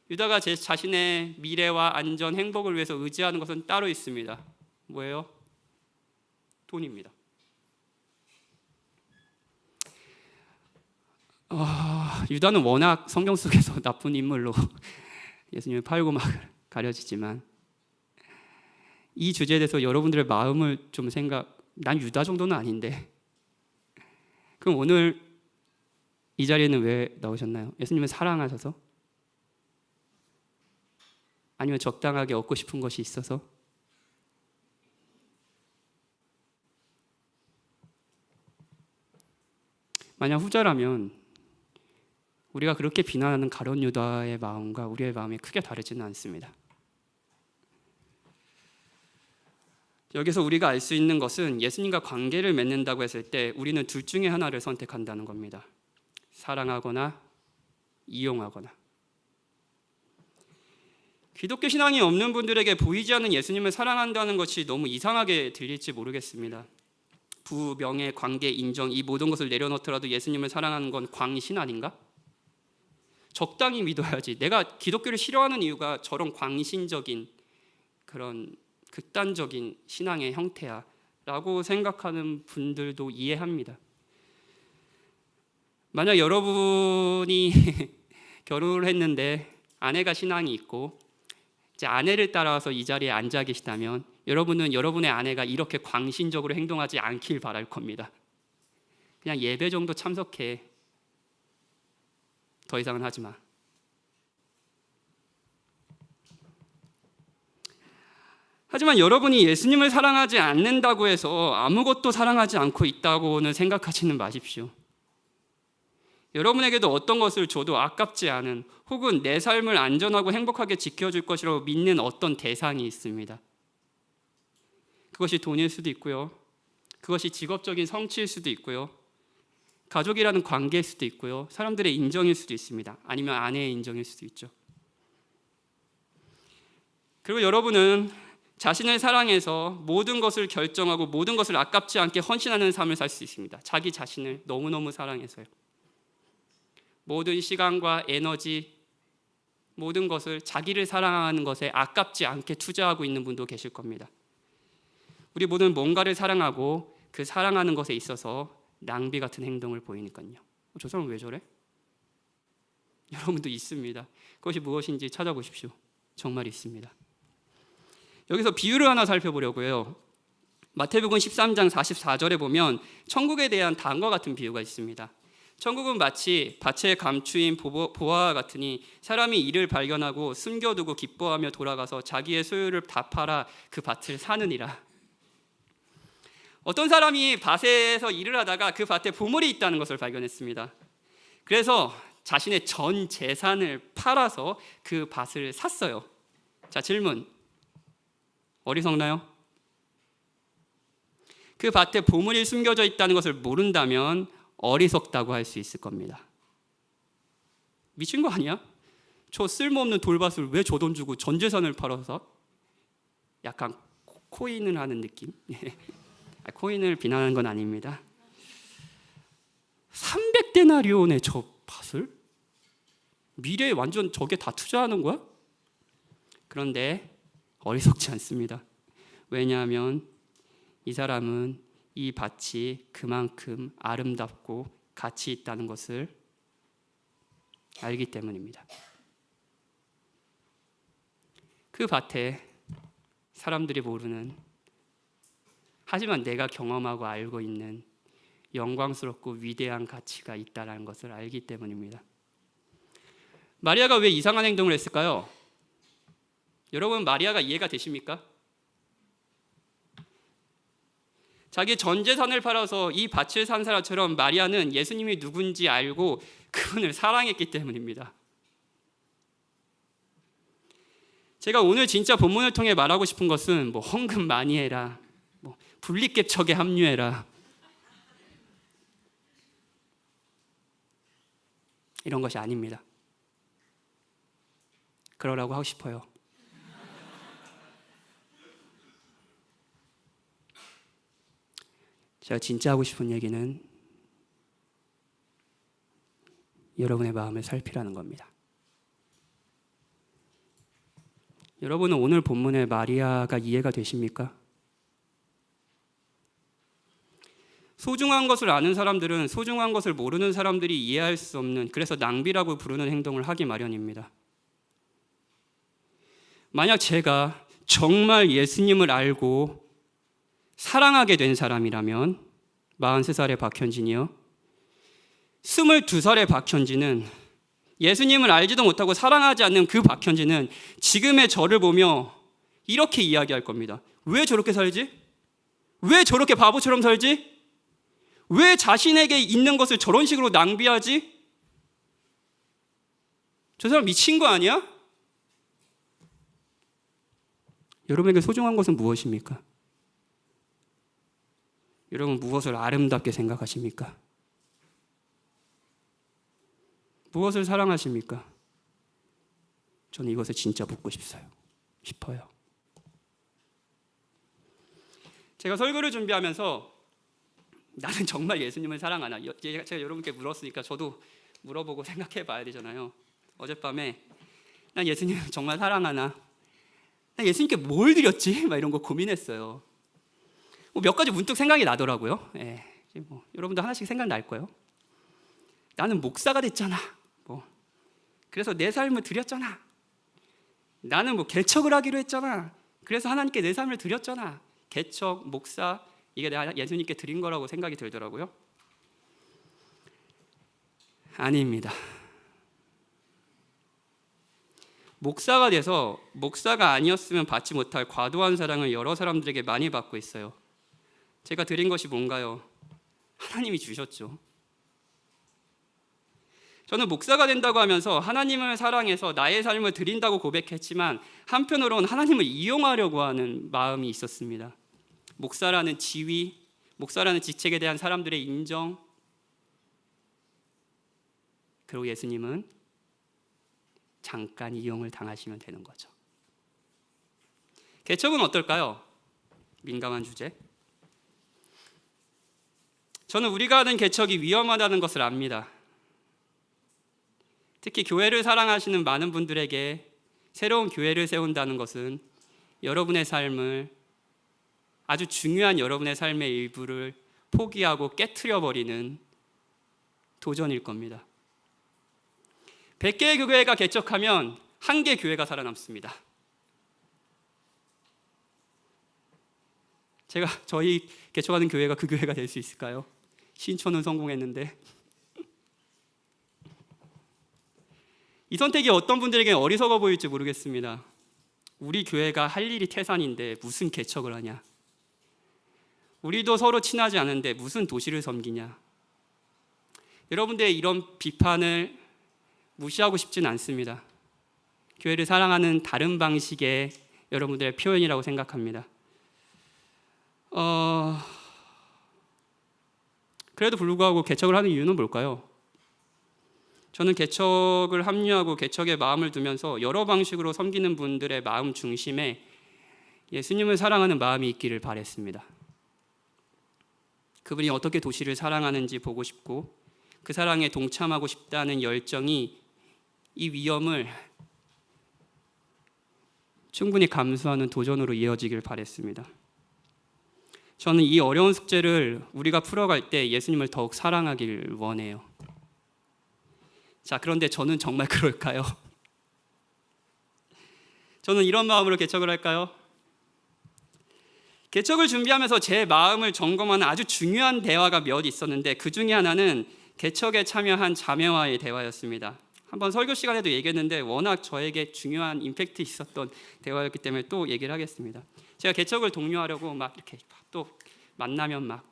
유다가 자신의 미래와 안전, 행복을 위해서 의지하는 것은 따로 있습니다. 뭐예요? 돈입니다. 유다는 워낙 성경 속에서 나쁜 인물로 예수님을 팔고 막 가려지지만 이 주제에 대해서 여러분들의 마음을 좀 난 유다 정도는 아닌데 그럼 오늘 이 자리에는 왜 나오셨나요? 예수님을 사랑하셔서? 아니면 적당하게 얻고 싶은 것이 있어서? 만약 후자라면 우리가 그렇게 비난하는 가룟 유다의 마음과 우리의 마음이 크게 다르지는 않습니다. 여기서 우리가 알 수 있는 것은 예수님과 관계를 맺는다고 했을 때 우리는 둘 중에 하나를 선택한다는 겁니다. 사랑하거나 이용하거나. 기독교 신앙이 없는 분들에게 보이지 않는 예수님을 사랑한다는 것이 너무 이상하게 들릴지 모르겠습니다. 부, 명예, 관계, 인정 이 모든 것을 내려놓더라도 예수님을 사랑하는 건 광신 아닌가? 적당히 믿어야지. 내가 기독교를 싫어하는 이유가 저런 광신적인 그런 극단적인 신앙의 형태야 라고 생각하는 분들도 이해합니다. 만약 여러분이 결혼을 했는데 아내가 신앙이 있고 이제 아내를 따라서 이 자리에 앉아 계시다면 여러분은 여러분의 아내가 이렇게 광신적으로 행동하지 않길 바랄 겁니다. 그냥 예배 정도 참석해. 더 이상은 하지 마. 하지만 여러분이 예수님을 사랑하지 않는다고 해서 아무것도 사랑하지 않고 있다고는 생각하지는 마십시오. 여러분에게도 어떤 것을 줘도 아깝지 않은 혹은 내 삶을 안전하고 행복하게 지켜줄 것이라고 믿는 어떤 대상이 있습니다. 그것이 돈일 수도 있고요. 그것이 직업적인 성취일 수도 있고요. 가족이라는 관계일 수도 있고요. 사람들의 인정일 수도 있습니다. 아니면 아내의 인정일 수도 있죠. 그리고 여러분은 자신을 사랑해서 모든 것을 결정하고 모든 것을 아깝지 않게 헌신하는 삶을 살 수 있습니다. 자기 자신을 너무너무 사랑해서요. 모든 시간과 에너지, 모든 것을 자기를 사랑하는 것에 아깝지 않게 투자하고 있는 분도 계실 겁니다. 우리 모두는 뭔가를 사랑하고 그 사랑하는 것에 있어서 낭비 같은 행동을 보이니까요. 저 사람 왜 저래? 여러분도 있습니다. 그것이 무엇인지 찾아보십시오. 정말 있습니다. 여기서 비유를 하나 살펴보려고요. 마태복음 13장 44절에 보면 천국에 대한 다음과 같은 비유가 있습니다. 천국은 마치 밭에 감추인 보화와 같으니 사람이 이를 발견하고 숨겨두고 기뻐하며 돌아가서 자기의 소유를 다 팔아 그 밭을 사느니라. 어떤 사람이 밭에서 일을 하다가 그 밭에 보물이 있다는 것을 발견했습니다. 그래서 자신의 전 재산을 팔아서 그 밭을 샀어요. 자, 질문. 어리석나요? 그 밭에 보물이 숨겨져 있다는 것을 모른다면 어리석다고 할 수 있을 겁니다. 미친 거 아니야? 저 쓸모없는 돌밭을 왜 저 돈 주고 전 재산을 팔아서? 약간 코인을 하는 느낌? 코인을 비난하는 건 아닙니다. 300데나리온의 저 밭을? 미래에 완전 저게 다 투자하는 거야? 그런데 어리석지 않습니다. 왜냐하면 이 사람은 이 밭이 그만큼 아름답고 가치 있다는 것을 알기 때문입니다. 그 밭에 사람들이 모르는, 하지만 내가 경험하고 알고 있는 영광스럽고 위대한 가치가 있다는 것을 알기 때문입니다. 마리아가 왜 이상한 행동을 했을까요? 여러분, 마리아가 이해가 되십니까? 자기 전 재산을 팔아서 이 밭을 산 사람처럼 마리아는 예수님이 누군지 알고 그분을 사랑했기 때문입니다. 제가 오늘 진짜 본문을 통해 말하고 싶은 것은 헌금 많이 해라, 분리개척에 합류해라, 이런 것이 아닙니다. 그러라고 하고 싶어요. 제가 진짜 하고 싶은 얘기는 여러분의 마음을 살피라는 겁니다. 여러분은 오늘 본문의 마리아가 이해가 되십니까? 소중한 것을 아는 사람들은 소중한 것을 모르는 사람들이 이해할 수 없는, 그래서 낭비라고 부르는 행동을 하기 마련입니다. 만약 제가 정말 예수님을 알고 사랑하게 된 사람이라면 43살의 박현진이요, 22살의 박현진은, 예수님을 알지도 못하고 사랑하지 않는 그 박현진은 지금의 저를 보며 이렇게 이야기할 겁니다. 왜 저렇게 살지? 왜 저렇게 바보처럼 살지? 왜 자신에게 있는 것을 저런 식으로 낭비하지? 저 사람 미친 거 아니야? 여러분에게 소중한 것은 무엇입니까? 여러분, 무엇을 아름답게 생각하십니까? 무엇을 사랑하십니까? 저는 이것을 진짜 묻고 싶어요. 제가 설교를 준비하면서 나는 정말 예수님을 사랑하나? 제가 여러분께 물었으니까 저도 물어보고 생각해 봐야 되잖아요. 어젯밤에 난 예수님을 정말 사랑하나? 난 예수님께 뭘 드렸지? 막 이런 거 고민했어요. 몇 가지 문득 생각이 나더라고요. 여러분도 하나씩 생각날 거예요. 나는 목사가 됐잖아. 그래서 내 삶을 드렸잖아. 나는 개척을 하기로 했잖아. 그래서 하나님께 내 삶을 드렸잖아. 개척, 목사, 이게 내가 예수님께 드린 거라고 생각이 들더라고요. 아닙니다. 목사가 돼서 목사가 아니었으면 받지 못할 과도한 사랑을 여러 사람들에게 많이 받고 있어요. 제가 드린 것이 뭔가요? 하나님이 주셨죠. 저는 목사가 된다고 하면서 하나님을 사랑해서 나의 삶을 드린다고 고백했지만 한편으로는 하나님을 이용하려고 하는 마음이 있었습니다. 목사라는 지위, 목사라는 직책에 대한 사람들의 인정, 그리고 예수님은 잠깐 이용을 당하시면 되는 거죠. 개척은 어떨까요? 민감한 주제. 저는 우리가 하는 개척이 위험하다는 것을 압니다. 특히 교회를 사랑하시는 많은 분들에게 새로운 교회를 세운다는 것은 여러분의 삶을, 아주 중요한 여러분의 삶의 일부를 포기하고 깨트려버리는 도전일 겁니다. 100개의 교회가 개척하면 1개 교회가 살아남습니다. 저희 개척하는 교회가 그 교회가 될 수 있을까요? 신촌은 성공했는데. 이 선택이 어떤 분들에게 어리석어 보일지 모르겠습니다. 우리 교회가 할 일이 태산인데 무슨 개척을 하냐? 우리도 서로 친하지 않은데 무슨 도시를 섬기냐? 여러분들의 이런 비판을 무시하고 싶지는 않습니다. 교회를 사랑하는 다른 방식의 여러분들의 표현이라고 생각합니다. 그래도 불구하고 개척을 하는 이유는 뭘까요? 저는 개척을 합류하고 개척에 마음을 두면서 여러 방식으로 섬기는 분들의 마음 중심에 예수님을 사랑하는 마음이 있기를 바랬습니다. 그분이 어떻게 도시를 사랑하는지 보고 싶고 그 사랑에 동참하고 싶다는 열정이 이 위험을 충분히 감수하는 도전으로 이어지길 바랬습니다. 저는 이 어려운 숙제를 우리가 풀어갈 때 예수님을 더욱 사랑하길 원해요. 자, 그런데 저는 정말 그럴까요? 저는 이런 마음으로 개척을 할까요? 개척을 준비하면서 제 마음을 점검하는 아주 중요한 대화가 몇 있었는데 그 중에 하나는 개척에 참여한 자매와의 대화였습니다. 한번 설교 시간에도 얘기했는데 워낙 저에게 중요한 임팩트 있었던 대화였기 때문에 또 얘기를 하겠습니다. 제가 개척을 독려하려고 막 이렇게 또 만나면 막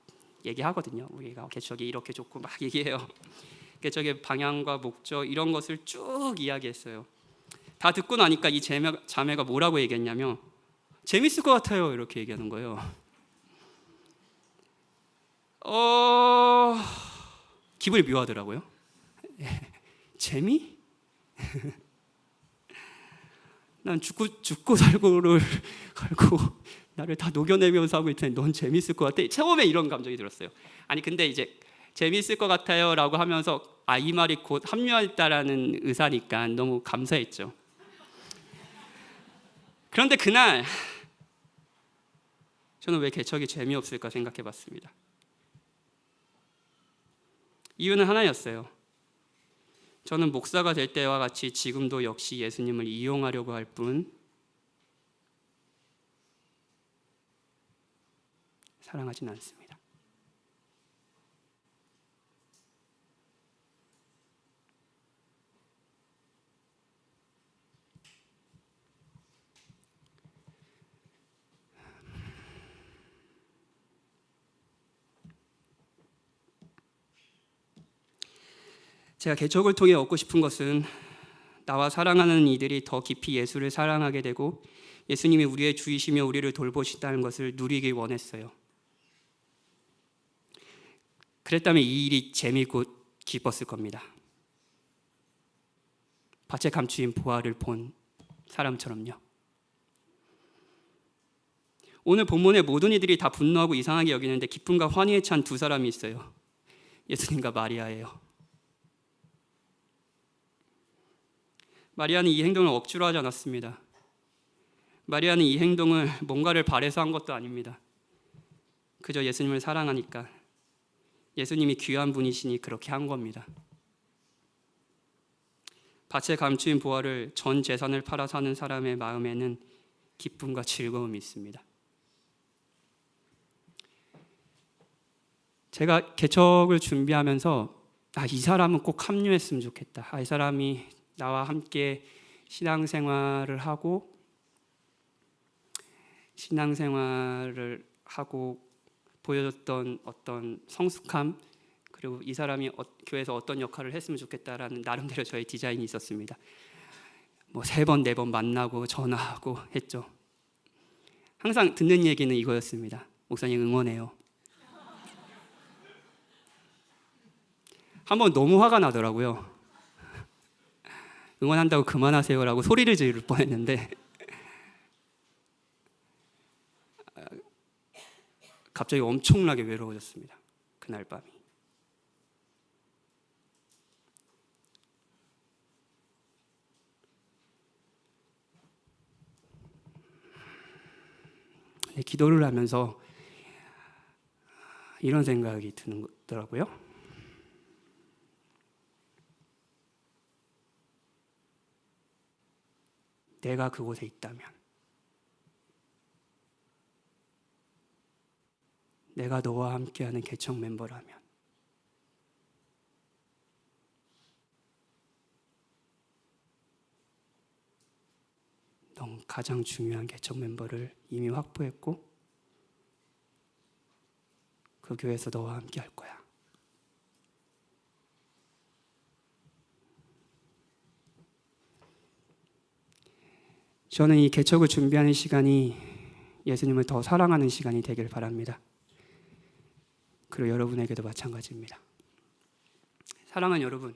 얘기하거든요. 우리가 개척이 이렇게 좋고 막 얘기해요. 개척의 방향과 목적 이런 것을 쭉 이야기했어요. 다 듣고 나니까 이 자매가 뭐라고 얘기했냐면 재밌을 것 같아요 이렇게 얘기하는 거예요. 기분이 묘하더라고요. 재미? 난 죽고 살고를 갈고 나를 다 녹여내면서 하고 있더니 넌 재밌을 것 같아. 처음에 이런 감정이 들었어요. 아니 근데 이제 재밌을 것 같아요 라고 하면서 이 말이 곧 합류했다라는 의사니까 너무 감사했죠. 그런데 그날 저는 왜 개척이 재미없을까 생각해 봤습니다. 이유는 하나였어요. 저는 목사가 될 때와 같이 지금도 역시 예수님을 이용하려고 할 뿐 사랑하진 않습니다. 제가 개척을 통해 얻고 싶은 것은 나와 사랑하는 이들이 더 깊이 예수를 사랑하게 되고 예수님이 우리의 주이시며 우리를 돌보신다는 것을 누리길 원했어요. 그랬다면 이 일이 재미있고 기뻤을 겁니다. 밭에 감추인 보화를 본 사람처럼요. 오늘 본문의 모든 이들이 다 분노하고 이상하게 여기는데 기쁨과 환희에 찬 두 사람이 있어요. 예수님과 마리아예요. 마리아는 이 행동을 억지로 하지 않았습니다. 마리아는 이 행동을 뭔가를 바래서 한 것도 아닙니다. 그저 예수님을 사랑하니까 예수님이 귀한 분이시니 그렇게 한 겁니다. 밭에 감추인 보화를 전 재산을 팔아 사는 사람의 마음에는 기쁨과 즐거움이 있습니다. 제가 개척을 준비하면서 이 사람은 꼭 합류했으면 좋겠다. 이 사람이 나와 함께 신앙생활을 하고 보여줬던 어떤 성숙함, 그리고 이 사람이 교회에서 어떤 역할을 했으면 좋겠다라는 나름대로 저의 디자인이 있었습니다. 3번, 4번 만나고 전화하고 했죠. 항상 듣는 얘기는 이거였습니다. 목사님 응원해요. 한번 너무 화가 나더라고요. 응원한다고 그만하세요라고 소리를 지를 뻔했는데 갑자기 엄청나게 외로워졌습니다. 그날 밤이. 기도를 하면서 이런 생각이 드더라고요. 내가 그곳에 있다면, 내가 너와 함께하는 개척 멤버라면, 넌 가장 중요한 개척 멤버를 이미 확보했고 그 교회에서 너와 함께 할 거야. 저는 이 개척을 준비하는 시간이 예수님을 더 사랑하는 시간이 되길 바랍니다. 그리고 여러분에게도 마찬가지입니다. 사랑하는 여러분,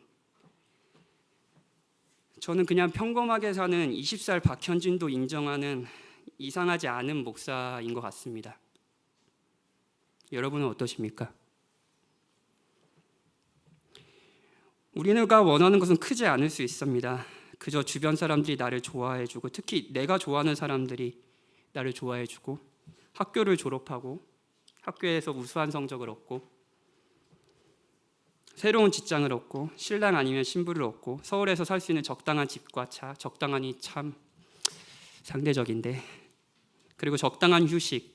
저는 그냥 평범하게 사는 20살 박현진도 인정하는 이상하지 않은 목사인 것 같습니다. 여러분은 어떠십니까? 우리가 원하는 것은 크지 않을 수 있습니다. 그저 주변 사람들이 나를 좋아해주고, 특히 내가 좋아하는 사람들이 나를 좋아해주고, 학교를 졸업하고 학교에서 우수한 성적을 얻고 새로운 직장을 얻고 신랑 아니면 신부를 얻고 서울에서 살 수 있는 적당한 집과 차, 적당한이 참 상대적인데, 그리고 적당한 휴식,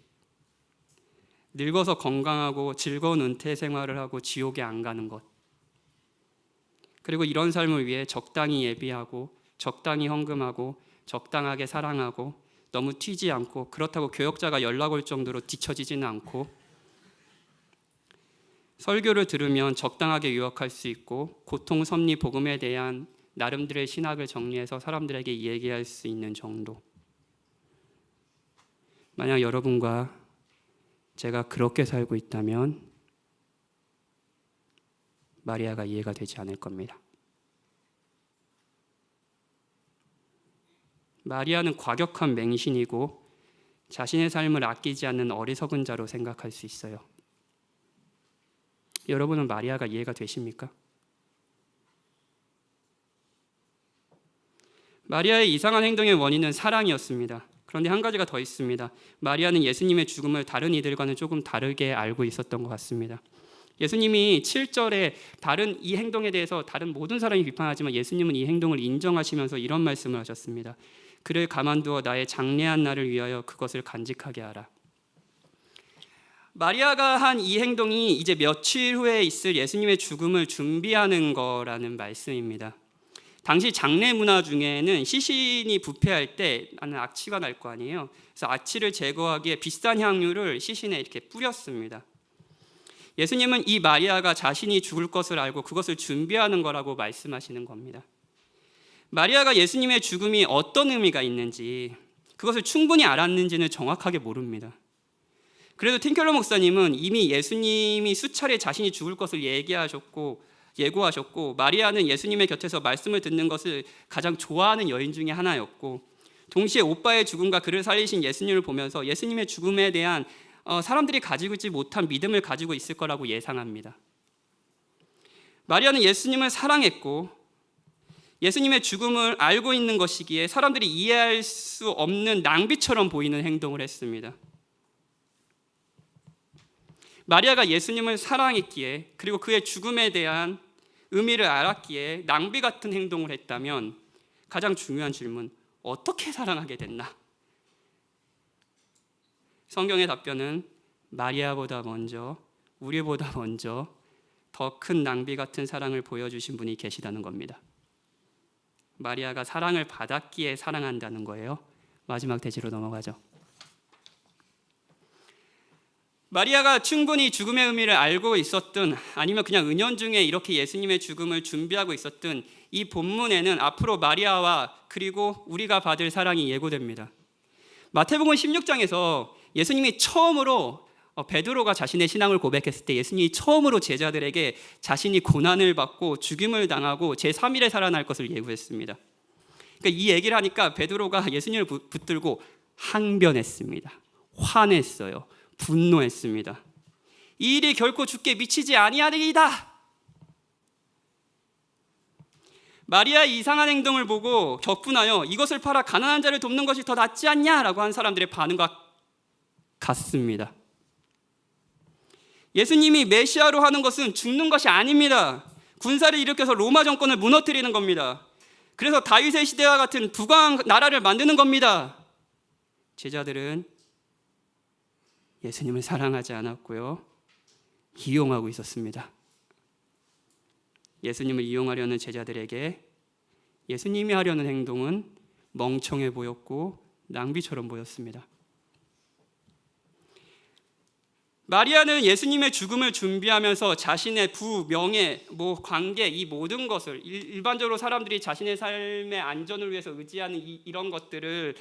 늙어서 건강하고 즐거운 은퇴 생활을 하고 지옥에 안 가는 것, 그리고 이런 삶을 위해 적당히 예비하고 적당히 헌금하고 적당하게 사랑하고 너무 튀지 않고, 그렇다고 교역자가 연락 올 정도로 뒤처지지는 않고, 설교를 들으면 적당하게 유익할 수 있고 고통, 섭리, 복음에 대한 나름대로의 신학을 정리해서 사람들에게 얘기할 수 있는 정도. 만약 여러분과 제가 그렇게 살고 있다면 마리아가 이해가 되지 않을 겁니다. 마리아는 과격한 맹신이고 자신의 삶을 아끼지 않는 어리석은 자로 생각할 수 있어요. 여러분은 마리아가 이해가 되십니까? 마리아의 이상한 행동의 원인은 사랑이었습니다. 그런데 한 가지가 더 있습니다. 마리아는 예수님의 죽음을 다른 이들과는 조금 다르게 알고 있었던 것 같습니다. 예수님이 7절에 다른 이 행동에 대해서 다른 모든 사람이 비판하지만 예수님은 이 행동을 인정하시면서 이런 말씀을 하셨습니다. 그를 가만두어 나의 장래한 날을 위하여 그것을 간직하게 하라. 마리아가 한 이 행동이 이제 며칠 후에 있을 예수님의 죽음을 준비하는 거라는 말씀입니다. 당시 장례 문화 중에는 시신이 부패할 때 나는 악취가 날 거 아니에요. 그래서 악취를 제거하기에 비싼 향유를 시신에 이렇게 뿌렸습니다. 예수님은 이 마리아가 자신이 죽을 것을 알고 그것을 준비하는 거라고 말씀하시는 겁니다. 마리아가 예수님의 죽음이 어떤 의미가 있는지, 그것을 충분히 알았는지는 정확하게 모릅니다. 그래도 틴켈러 목사님은 이미 예수님이 수차례 자신이 죽을 것을 예고하셨고 마리아는 예수님의 곁에서 말씀을 듣는 것을 가장 좋아하는 여인 중에 하나였고, 동시에 오빠의 죽음과 그를 살리신 예수님을 보면서 예수님의 죽음에 대한 사람들이 가지고 있지 못한 믿음을 가지고 있을 거라고 예상합니다. 마리아는 예수님을 사랑했고 예수님의 죽음을 알고 있는 것이기에 사람들이 이해할 수 없는 낭비처럼 보이는 행동을 했습니다. 마리아가 예수님을 사랑했기에, 그리고 그의 죽음에 대한 의미를 알았기에 낭비 같은 행동을 했다면 가장 중요한 질문, 어떻게 사랑하게 됐나? 성경의 답변은 마리아보다 먼저, 우리보다 먼저 더 큰 낭비 같은 사랑을 보여주신 분이 계시다는 겁니다. 마리아가 사랑을 받았기에 사랑한다는 거예요. 마지막 대지로 넘어가죠. 마리아가 충분히 죽음의 의미를 알고 있었든 아니면 그냥 은연중에 이렇게 예수님의 죽음을 준비하고 있었든 이 본문에는 앞으로 마리아와 그리고 우리가 받을 사랑이 예고됩니다. 마태복음 16장에서 예수님이 처음으로 베드로가 자신의 신앙을 고백했을 때 예수님이 처음으로 제자들에게 자신이 고난을 받고 죽임을 당하고 제3일에 살아날 것을 예고했습니다. 그러니까 이 얘기를 하니까 베드로가 예수님을 붙들고 항변했습니다. 화냈어요. 분노했습니다. 이 일이 결코 주께 미치지 아니하리이다. 마리아의 이상한 행동을 보고 격분하여 이것을 팔아 가난한 자를 돕는 것이 더 낫지 않냐라고 한 사람들의 반응과 같습니다. 예수님이 메시아로 하는 것은 죽는 것이 아닙니다. 군사를 일으켜서 로마 정권을 무너뜨리는 겁니다. 그래서 다윗의 시대와 같은 부강한 나라를 만드는 겁니다. 제자들은 예수님을 사랑하지 않았고요, 이용하고 있었습니다. 예수님을 이용하려는 제자들에게 예수님이 하려는 행동은 멍청해 보였고 낭비처럼 보였습니다. 마리아는 예수님의 죽음을 준비하면서 자신의 부, 명예, 관계, 이 모든 것을, 일반적으로 사람들이 자신의 삶의 안전을 위해서 의지하는 이런 것들을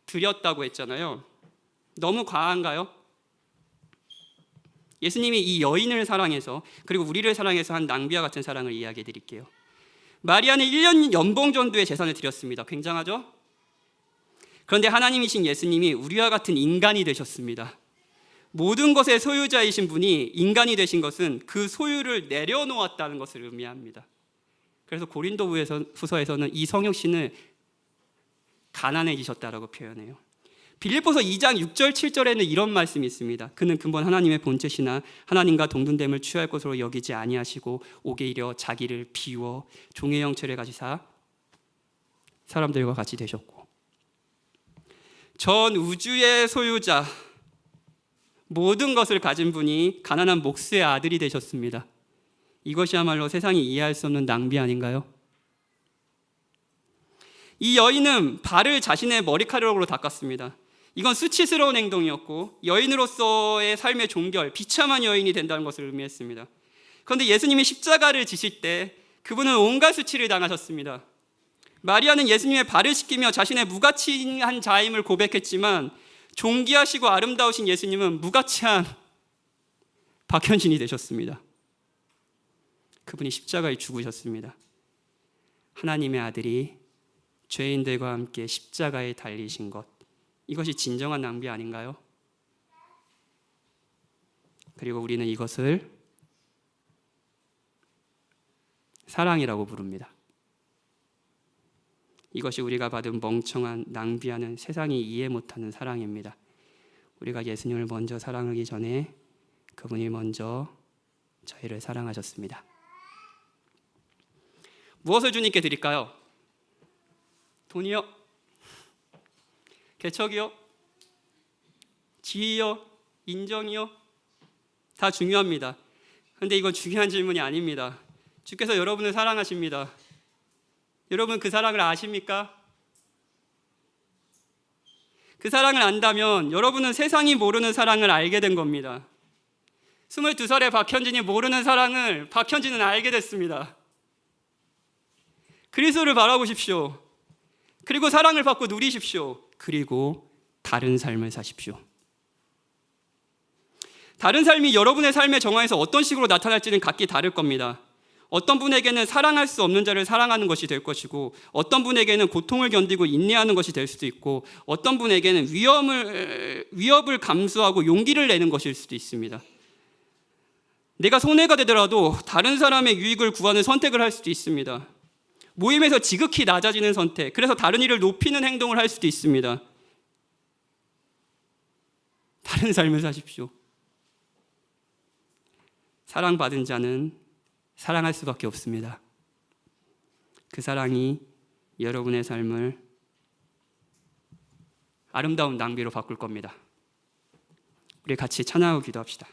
드렸다고 했잖아요. 너무 과한가요? 예수님이 이 여인을 사랑해서 그리고 우리를 사랑해서 한 낭비와 같은 사랑을 이야기해 드릴게요. 마리아는 1년 연봉 정도의 재산을 드렸습니다. 굉장하죠? 그런데 하나님이신 예수님이 우리와 같은 인간이 되셨습니다. 모든 것의 소유자이신 분이 인간이 되신 것은 그 소유를 내려놓았다는 것을 의미합니다. 그래서 고린도 후서에서는 이 성육신을 가난해지셨다라고 표현해요. 빌립보서 2장 6절 7절에는 이런 말씀이 있습니다. 그는 근본 하나님의 본체시나 하나님과 동등됨을 취할 것으로 여기지 아니하시고 오히려 자기를 비워 종의 형체를 가지사 사람들과 같이 되셨고, 전 우주의 소유자, 모든 것을 가진 분이 가난한 목수의 아들이 되셨습니다. 이것이야말로 세상이 이해할 수 없는 낭비 아닌가요? 이 여인은 발을 자신의 머리카락으로 닦았습니다. 이건 수치스러운 행동이었고 여인으로서의 삶의 종결, 비참한 여인이 된다는 것을 의미했습니다. 그런데 예수님이 십자가를 지실 때 그분은 온갖 수치를 당하셨습니다. 마리아는 예수님의 발을 씻기며 자신의 무가치한 자임을 고백했지만 존귀하시고 아름다우신 예수님은 무가치한 박현신이 되셨습니다. 그분이 십자가에 죽으셨습니다. 하나님의 아들이 죄인들과 함께 십자가에 달리신 것, 이것이 진정한 낭비 아닌가요? 그리고 우리는 이것을 사랑이라고 부릅니다. 이것이 우리가 받은 멍청한 낭비하는 세상이 이해 못하는 사랑입니다. 우리가 예수님을 먼저 사랑하기 전에 그분이 먼저 저희를 사랑하셨습니다. 무엇을 주님께 드릴까요? 돈이요? 개척이요? 지위요? 인정이요? 다 중요합니다. 그런데 이건 중요한 질문이 아닙니다. 주께서 여러분을 사랑하십니다. 여러분 그 사랑을 아십니까? 그 사랑을 안다면 여러분은 세상이 모르는 사랑을 알게 된 겁니다. 22살의 박현진이 모르는 사랑을 박현진은 알게 됐습니다. 그리스도를 바라보십시오. 그리고 사랑을 받고 누리십시오. 그리고 다른 삶을 사십시오. 다른 삶이 여러분의 삶의 정화에서 어떤 식으로 나타날지는 각기 다를 겁니다. 어떤 분에게는 사랑할 수 없는 자를 사랑하는 것이 될 것이고, 어떤 분에게는 고통을 견디고 인내하는 것이 될 수도 있고, 어떤 분에게는 위협을 감수하고 용기를 내는 것일 수도 있습니다. 내가 손해가 되더라도 다른 사람의 유익을 구하는 선택을 할 수도 있습니다. 모임에서 지극히 낮아지는 선택, 그래서 다른 이를 높이는 행동을 할 수도 있습니다. 다른 삶을 사십시오. 사랑받은 자는 사랑할 수밖에 없습니다. 그 사랑이 여러분의 삶을 아름다운 낭비로 바꿀 겁니다. 우리 같이 찬양하고 기도합시다.